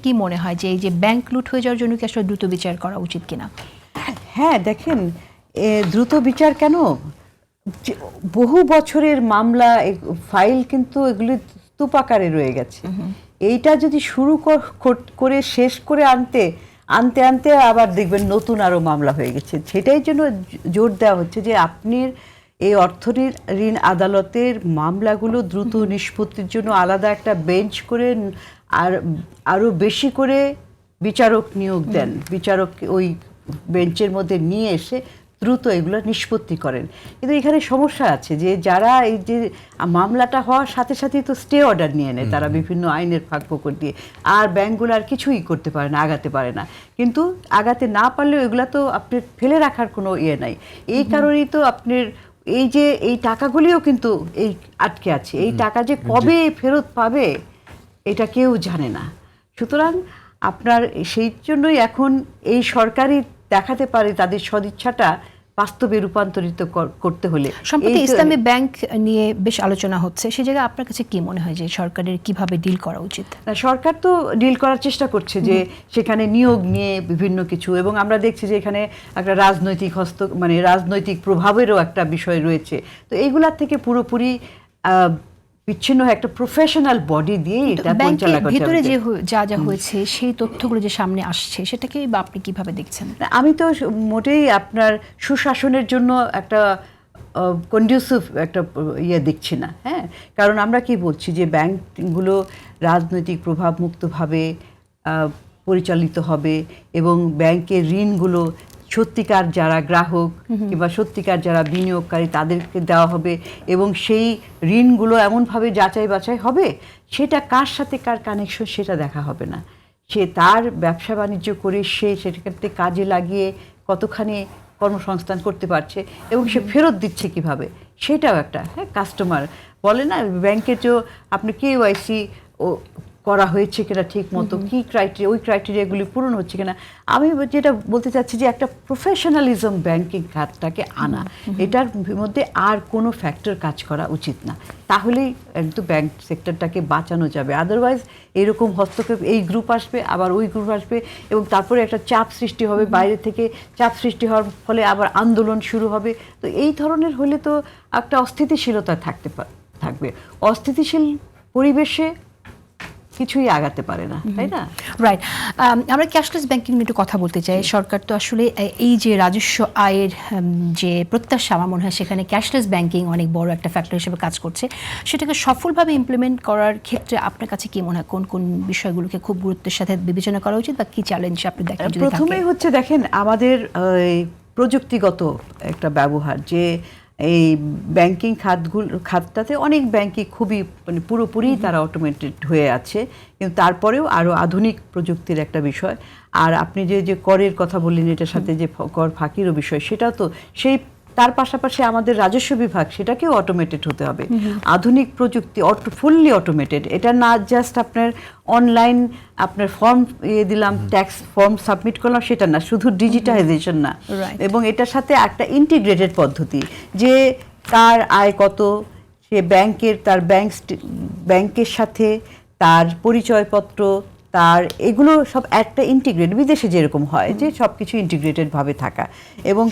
কি মনে হয় যে এই যে ব্যাংক লুট হয়ে যাওয়ার জন্য কি আসলে দ্রুত বিচার করা উচিত কিনা? হ্যাঁ, দেখেন দ্রুত বিচার কেন, বহু বছরের মামলা ফাইল কিন্তু এগুলি স্তূপাকারে রয়ে গেছে। এইটা যদি শুরু করে শেষ করে আনতে আনতে আনতে আবার দেখবেন নতুন আরো মামলা হয়ে গেছে। সেটাই জন্য জোর দেওয়া হচ্ছে যে আপনি এই ঋণ আদালতের মামলাগুলো দ্রুত নিষ্পত্তির জন্য আলাদা একটা বেঞ্চ করে আর আরো বেশি করে বিচারক নিয়োগ দেন, বিচারক ওই বেঞ্চের মধ্যে নিয়ে এসে দ্রুত এগুলো নিষ্পত্তি করেন। কিন্তু এখানে সমস্যা আছে যে যারা এই যে মামলাটা হওয়ার সাথে সাথেই তো স্টে অর্ডার নিয়ে নেয় তারা বিভিন্ন আইনের ফাঁক দিয়ে, আর ব্যাংকগুলো আর কিছুই করতে পারে না, আগাতে পারে না। কিন্তু আগাতে না পারলেও এগুলা তো আপনি ফেলে রাখার কোনো ইয়ে নাই। এই কারণেই তো আপনার এই যে এই টাকাগুলিও কিন্তু এই আটকে আছে, এই টাকা যে কবে ফেরত পাবে এটা কেউ জানে না। সুতরাং আপনার সেই জন্যই এখন এই সরকারই দেখাতে পারে তাদের সদিচ্ছাটা বাস্তবে রূপান্তরিত করতে হলে। সম্প্রতি ইসলামী ব্যাংক নিয়ে বেশ আলোচনা হচ্ছে, সেই জায়গায় আপনার কাছে কি মনে হয় যে সরকারের কিভাবে ডিল করা উচিত? সরকার তো ডিল করার চেষ্টা করছে যে সেখানে নিয়োগ নিয়ে বিভিন্ন কিছু, এবং আমরা দেখছি যে এখানে একটা রাজনৈতিক মানে রাজনৈতিক প্রভাবেরও একটা বিষয় রয়েছে। তো এইগুলার থেকে পুরোপুরি বিচ্ছিন্ন একটা প্রফেশনাল বডি দিয়ে এটা পরিচালনা করতে হবে। ভিতরে যে যা যা হয়েছে সেই তথ্যগুলো যে সামনে আসছে সেটাকে বা আপনি কিভাবে দেখছেন? আমি তো মোটেই আপনার সুশাসনের জন্য একটা কন্ডিউসিভ একটা ইয়ে দেখছি না। হ্যাঁ, কারণ আমরা কি বলছি যে ব্যাংকগুলো রাজনৈতিক প্রভাব মুক্তভাবে পরিচালিত হবে এবং ব্যাংকের ঋণগুলো সত্যিকার যারা গ্রাহক কিংবা সত্যিকার যারা বিনিয়োগকারী তাদেরকে দেওয়া হবে, এবং সেই ঋণগুলো এমনভাবে যাচাই বাছাই হবে সেটা কার সাথে কার কানেকশন সেটা দেখা হবে না। সে তার ব্যবসা বাণিজ্য করে সে সেটাকে কাজে লাগিয়ে কতখানি কর্মসংস্থান করতে পারছে এবং সে ফেরত দিচ্ছে কিভাবে, সেটাও একটা কাস্টমার বলে না ব্যাংকের যে আপনি কেওয়াইসি করা হয়েছে কিনা ঠিক মতো, কি ক্রাইটেরিয়া, ওই ক্রাইটেরিয়াগুলি পূরণ হচ্ছে কিনা। আমি যেটা বলতে চাচ্ছি যে একটা প্রফেশনালিজম ব্যাংকিং খাতটাকে আনা, এটার মধ্যে আর কোনো ফ্যাক্টর কাজ করা উচিত না, তাহলেই একদম ব্যাংক সেক্টরটাকে বাঁচানো যাবে। আদারওয়াইজ এরকম হস্তক্ষেপ, এই গ্রুপ আসবে আবার ওই গ্রুপ আসবে এবং তারপরে একটা চাপ সৃষ্টি হবে, বাইরে থেকে চাপ সৃষ্টি হওয়ার ফলে আবার আন্দোলন শুরু হবে। তো এই ধরনের হলে তো একটা অস্থিতিশীলতা থাকবে। অস্থিতিশীল পরিবেশে কিছুই আগাতে পারে না, তাই না? রাইট। আমরা ক্যাশলেস ব্যাংকিং নিয়ে একটু কথা বলতে চাই। সরকার তো আসলে এই যে রাজস্ব আয়ের যে প্রত্যাশা, আমার মনে হয় সেখানে ক্যাশলেস ব্যাংকিং অনেক বড় একটা ফ্যাক্টর হিসেবে কাজ করছে। সেটাকে সফলভাবে ইমপ্লিমেন্ট করার ক্ষেত্রে আপনার কাছে কি মনে হয় কোন কোন বিষয়গুলোকে খুব গুরুত্বের সাথে বিবেচনা করা উচিত বা কি চ্যালেঞ্জ আপনি দেখেন? প্রথমেই হচ্ছে দেখেন আমাদের প্রযুক্তিগত একটা ব্যবহার, যে এই ব্যাংকিং খাতটাতে অনেক ব্যাংকই খুবই মানে পুরোপুরি তারা অটোমেটেড হয়ে আছে, কিন্তু তারপরেও আরও আধুনিক প্রযুক্তির একটা বিষয়। আর আপনি যে করের কথা বললেন, এটার সাথে যে কর ফাঁকিরও বিষয়, সেটাও তো সেই তার পাশাপাশি আমাদের রাজস্ব বিভাগ সেটাকেও অটোমেটেড হতে হবে। আধুনিক প্রযুক্তি ফুললি অটোমেটেড, এটা না জাস্ট আপনার অনলাইন আপনার ফর্ম দিলাম, ট্যাক্স ফর্ম সাবমিট করলাম, সেটা না, শুধু ডিজিটাইজেশন না, এবং এটার সাথে একটা ইন্টিগ্রেটেড পদ্ধতি যে তার আয় কত, সে তার ব্যাংকের সাথে তার পরিচয়পত্র, তার এগুলো সব একটা ইন্টিগ্রেট, বিদেশে যেরকম হয় যে সব কিছু ইন্টিগ্রেটেড ভাবে থাকা, এবং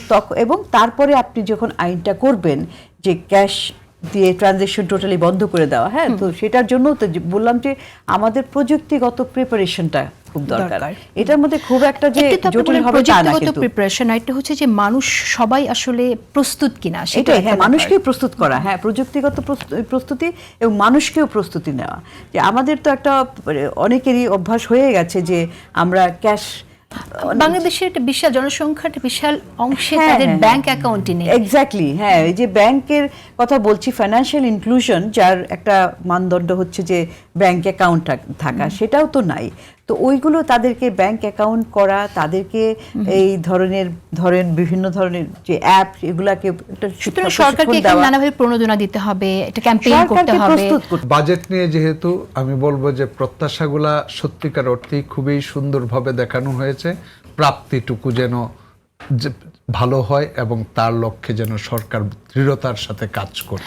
তারপরে আপনি যখন আইনটা করবেন যে ক্যাশ দিয়ে ট্রানজ্যাকশন টোটালি বন্ধ করে দেওয়া, হ্যাঁ, তো সেটার জন্য তো বললাম যে আমাদের প্রযুক্তিগত প্রিপারেশনটা খুব দরকার। এটার মধ্যে খুব একটা যে জটিল হবে তা না, কিন্তু প্রিপারেশন এটা হচ্ছে যে মানুষ সবাই আসলে প্রস্তুত কিনা সেটাই। হ্যাঁ, মানুষকেও প্রস্তুত করা, হ্যাঁ, প্রযুক্তিগত প্রস্তুতি এবং মানুষকেও প্রস্তুতি নেওয়া। যে আমাদের তো একটা অনেকেরই অভ্যাস হয়ে গেছে যে আমরা ক্যাশ, বাংলাদেশের একটা বিশাল জনসংখ্যার একটা বিশাল অংশে তাদের ব্যাংক অ্যাকাউন্টই নেই। এক্স্যাক্টলি, হ্যাঁ, এই যে ব্যাংকের কথা বলছি, ফাইন্যান্সিয়াল ইনক্লুশন, যার একটা মানদণ্ড হচ্ছে যে ব্যাংক অ্যাকাউন্ট থাকা, সেটাও তো নাই। তো ওইগুলো তাদেরকে ব্যাংক অ্যাকাউন্ট করা, তাদেরকে এই ধরেন বিভিন্ন ধরনের যে অ্যাপ, এগুলাকে সরকারকে নানাভাবে প্রণোদনা দিতে হবে, এটা ক্যাম্পেইন করতে হবে। বাজেট নিয়ে যেহেতু আমি বলবো যে প্রত্যাশাগুলা সত্যিকার অর্থেই খুবই সুন্দরভাবে দেখানো হয়েছে, প্রাপ্তিটুকু যেন ভালো হয় এবং তার লক্ষ্যে যেন সরকার দৃঢ়তার সাথে কাজ করে।